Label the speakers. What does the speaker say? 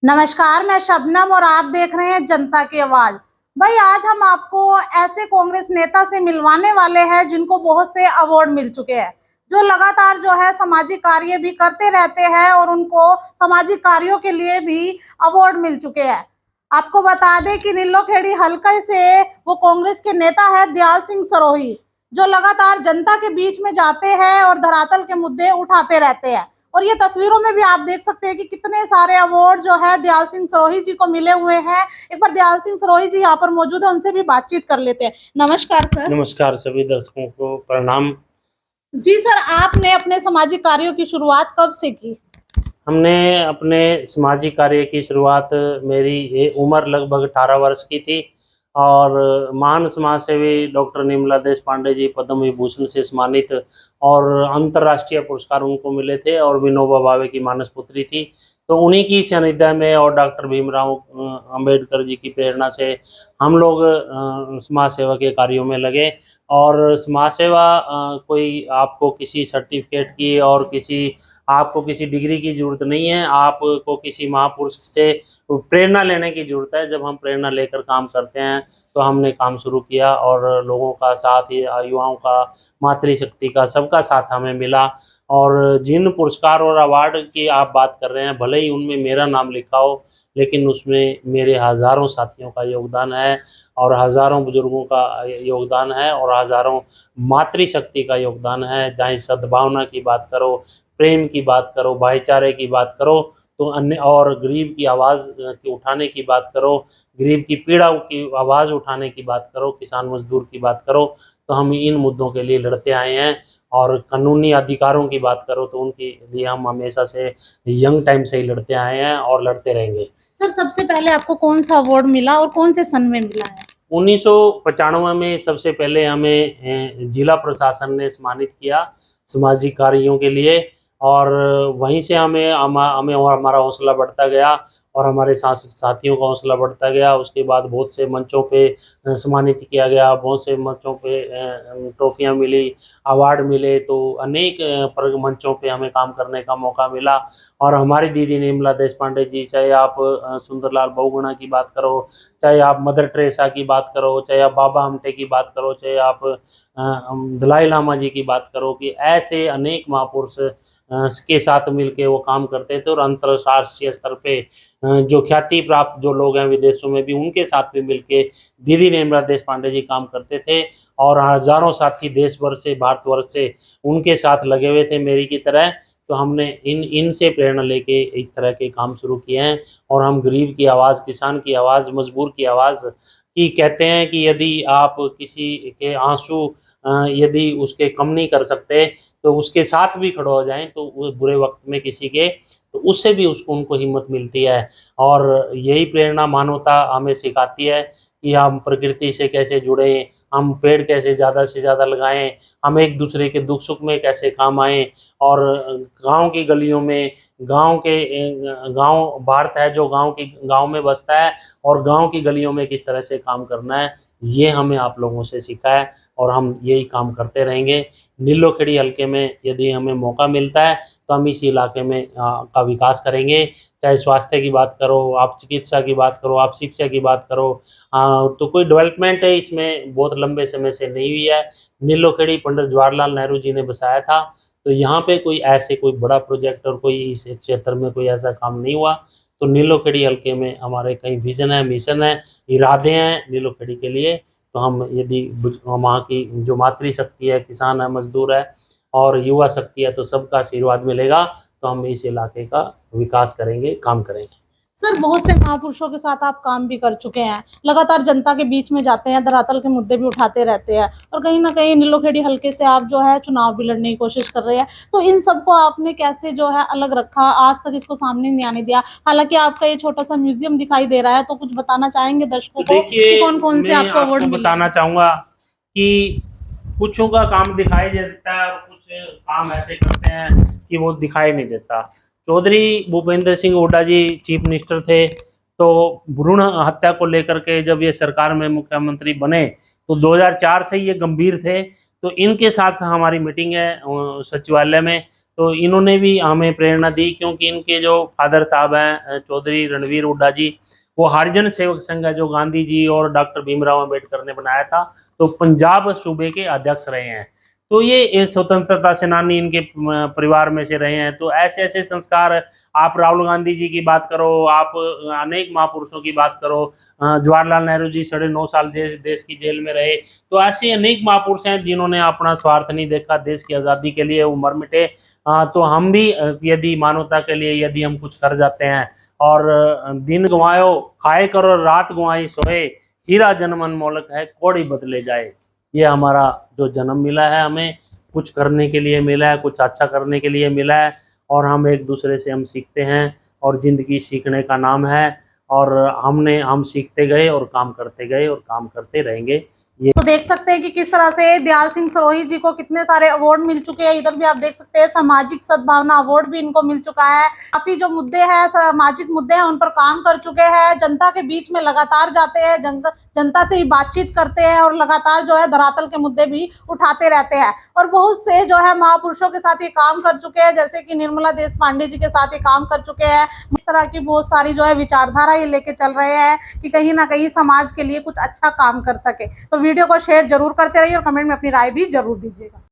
Speaker 1: नमस्कार, मैं शबनम और आप देख रहे हैं जनता की आवाज। भाई, आज हम आपको ऐसे कांग्रेस नेता से मिलवाने वाले हैं जिनको बहुत से अवार्ड मिल चुके हैं, जो लगातार जो है सामाजिक कार्य भी करते रहते हैं और उनको सामाजिक कार्यों के लिए भी अवार्ड मिल चुके हैं। आपको बता दें कि नीलोखेड़ी हल्के से वो कांग्रेस के नेता है दयाल सिंह सरोही, जो लगातार जनता के बीच में जाते हैं और धरातल के मुद्दे उठाते रहते हैं। और ये तस्वीरों में भी आप देख सकते हैं कि कितने सारे अवार्ड जो है दयाल सिंह सरोही जी को मिले हुए हैं। एक बार दयाल सिंह सरोही जी यहाँ पर मौजूद है, उनसे भी बातचीत कर लेते हैं। नमस्कार सर।
Speaker 2: नमस्कार, सभी दर्शकों को प्रणाम।
Speaker 1: जी सर, आपने अपने सामाजिक कार्यों की शुरुआत कब से की?
Speaker 2: हमने अपने सामाजिक कार्य की शुरुआत, मेरी ये उम्र लगभग 18 वर्ष की थी और महान समाज सेवी डॉक्टर निर्मला देश पांडे जी पद्म विभूषण से सम्मानित और अंतर्राष्ट्रीय पुरस्कार उनको मिले थे और विनोबा भावे की मानस पुत्री थी। तो उन्हीं की सानिध्य में और डॉक्टर भीमराव अंबेडकर जी की प्रेरणा से हम लोग समाज सेवा के कार्यों में लगे। और समाज सेवा कोई आपको किसी सर्टिफिकेट की और आपको किसी डिग्री की जरूरत नहीं है। आपको किसी महापुरुष से प्रेरणा लेने की जरूरत है। जब हम प्रेरणा लेकर काम करते हैं तो हमने काम शुरू किया और लोगों का साथ, युवाओं का, मातृशक्ति का, सबका साथ हमें मिला। और जिन पुरस्कार और अवार्ड की आप बात कर रहे हैं, भले ही उनमें मेरा नाम लिखा हो, लेकिन उसमें मेरे हज़ारों साथियों का योगदान है और हज़ारों बुजुर्गों का योगदान है और हज़ारों मातृशक्ति का योगदान है। चाहे सद्भावना की बात करो, प्रेम की बात करो, भाईचारे की बात करो, तो अन्य और गरीब की आवाज़ की उठाने की बात करो, गरीब की पीड़ा की आवाज़ उठाने की बात करो, किसान मजदूर की बात करो, तो हम इन मुद्दों के लिए लड़ते आए हैं। और कानूनी अधिकारों की बात करो तो उनके लिए हम हमेशा से यंग टाइम से ही लड़ते आए हैं और लड़ते रहेंगे।
Speaker 1: सर, सबसे पहले आपको कौन सा अवार्ड मिला और कौन से सन में मिला है?
Speaker 2: 1995 में सबसे पहले हमें जिला प्रशासन ने सम्मानित किया सामाजिक कार्यों के लिए और वहीं से हमें और हमारा हौसला बढ़ता गया और हमारे साथियों का हौसला बढ़ता गया। उसके बाद बहुत से मंचों पे सम्मानित किया गया, बहुत से मंचों पे ट्रॉफियाँ मिली, अवार्ड मिले, तो अनेक मंचों पे हमें काम करने का मौका मिला। और हमारी दीदी निर्मला देश पांडे जी, चाहे आप सुंदरलाल बहुगुणा की बात करो, चाहे आप मदर टेरेसा की बात करो, चाहे आप बाबा हमटे की बात करो, चाहे आप दलाई लामा जी की बात करो, कि ऐसे अनेक महापुरुष के साथ मिलके वो काम करते थे और अंतर्राष्ट्रीय स्तर पे जो ख्याति प्राप्त जो लोग हैं विदेशों में भी, उनके साथ भी मिलके दीदी निर्मला देश पांडे जी काम करते थे। और हजारों साथी देश भर से, भारतवर्ष से उनके साथ लगे हुए थे मेरी की तरह। तो हमने इनसे प्रेरणा लेके इस तरह के काम शुरू किए हैं और हम गरीब की आवाज़, किसान की आवाज़, मजबूर की आवाज़ की कहते हैं कि यदि आप किसी के आंसू यदि उसके कम नहीं कर सकते तो उसके साथ भी खड़े हो जाएं, तो वो बुरे वक्त में किसी के, तो उससे भी उनको हिम्मत मिलती है। और यही प्रेरणा मानवता हमें सिखाती है कि हम प्रकृति से कैसे जुड़ें, हम पेड़ कैसे ज़्यादा से ज़्यादा लगाएं, हम एक दूसरे के दुख सुख में कैसे काम आएँ। और गांव की गलियों में, गांव भारत है जो गांव में बसता है, और गांव की गलियों में किस तरह से काम करना है, ये हमें आप लोगों से सीखा है और हम यही काम करते रहेंगे। नीलोखेड़ी हल्के में यदि हमें मौका मिलता है तो हम इस इलाके में का विकास करेंगे। चाहे स्वास्थ्य की बात करो, आप चिकित्सा की बात करो, आप शिक्षा की बात करो, तो कोई डेवलपमेंट है इसमें बहुत लंबे समय से नहीं हुई है। नीलोखेड़ी पंडित जवाहरलाल नेहरू जी ने बसाया था, तो यहाँ पे कोई बड़ा प्रोजेक्ट और कोई इस क्षेत्र में कोई ऐसा काम नहीं हुआ। तो नीलोखेड़ी हल्के में हमारे कई विजन है, मिशन है, इरादे हैं नीलोखेड़ी के लिए। तो हम यदि वहाँ की जो मातृशक्ति है, किसान है, मजदूर है और युवा शक्ति है, तो सबका आशीर्वाद मिलेगा, तो हम इस इलाके का विकास करेंगे, काम करेंगे।
Speaker 1: सर, बहुत से महापुरुषों के साथ आप काम भी कर चुके हैं, लगातार जनता के बीच में जाते हैं, धरातल के मुद्दे भी उठाते रहते हैं और कहीं ना कहीं नीलोखेड़ी हल्के से आप जो है चुनाव भी लड़ने की कोशिश कर रहे हैं। तो इन सबको आपने कैसे जो है अलग रखा, आज तक इसको सामने नहीं आने दिया? हालांकि आपका ये छोटा सा म्यूजियम दिखाई दे रहा है, तो कुछ बताना चाहेंगे दर्शकों को कि कौन कौन से आपको अवार्ड मिले?
Speaker 2: बताना चाहूँगा कि कुछों का काम दिखाई देता है और कुछ काम ऐसे करते हैं कि वो दिखाई नहीं देता। चौधरी भूपेंद्र सिंह हुड्डा जी चीफ मिनिस्टर थे, तो भ्रूण हत्या को लेकर के जब ये सरकार में मुख्यमंत्री बने तो 2004 से ये गंभीर थे। तो इनके साथ हमारी मीटिंग है सचिवालय में, तो इन्होंने भी हमें प्रेरणा दी, क्योंकि इनके जो फादर साहब हैं चौधरी रणवीर हुड्डा जी, वो हरिजन सेवक संघ है जो गांधी जी और डॉक्टर भीमराव अंबेडकर ने बनाया था, तो पंजाब सूबे के अध्यक्ष रहे हैं। तो ये एक स्वतंत्रता सेनानी इनके परिवार में से रहे हैं। तो ऐसे ऐसे संस्कार, आप राहुल गांधी जी की बात करो, आप अनेक महापुरुषों की बात करो, जवाहरलाल नेहरू जी 9.5 साल देश की जेल में रहे। तो ऐसे अनेक महापुरुष हैं जिन्होंने अपना स्वार्थ नहीं देखा, देश की आज़ादी के लिए वो मर मिटे। तो हम भी यदि मानवता के लिए यदि हम कुछ कर जाते हैं, और दिन गंवायो खाए करो रात गंवाई सोए, हीरा जन्म अनमोलक है कौड़ी बदले जाए। ये हमारा जो जन्म मिला है, हमें कुछ करने के लिए मिला है, कुछ अच्छा करने के लिए मिला है, और हम एक दूसरे से हम सीखते हैं, और ज़िंदगी सीखने का नाम है। और हम सीखते गए और काम करते गए और काम करते रहेंगे। ये
Speaker 1: तो देख सकते हैं कि किस तरह से दयाल सिंह सरोही जी को कितने सारे अवार्ड मिल चुके हैं। इधर भी आप देख सकते हैं सामाजिक सद्भावना अवार्ड भी इनको मिल चुका है। काफी जो मुद्दे हैं, सामाजिक मुद्दे हैं, उन पर काम कर चुके हैं। जनता के बीच में लगातार जाते हैं, जनता से ही बातचीत करते हैं, और लगातार जो है धरातल के मुद्दे भी उठाते रहते हैं। और बहुत से जो है महापुरुषों के साथ ये काम कर चुके हैं, जैसे कि निर्मला देशपांडे जी के साथ ये काम कर चुके हैं। इस तरह की बहुत सारी जो है विचारधारा ये लेके चल रहे हैं कि कहीं ना कहीं समाज के लिए कुछ अच्छा काम कर सके। तो वीडियो को शेयर जरूर करते रहिए और कमेंट में अपनी राय भी जरूर दीजिएगा।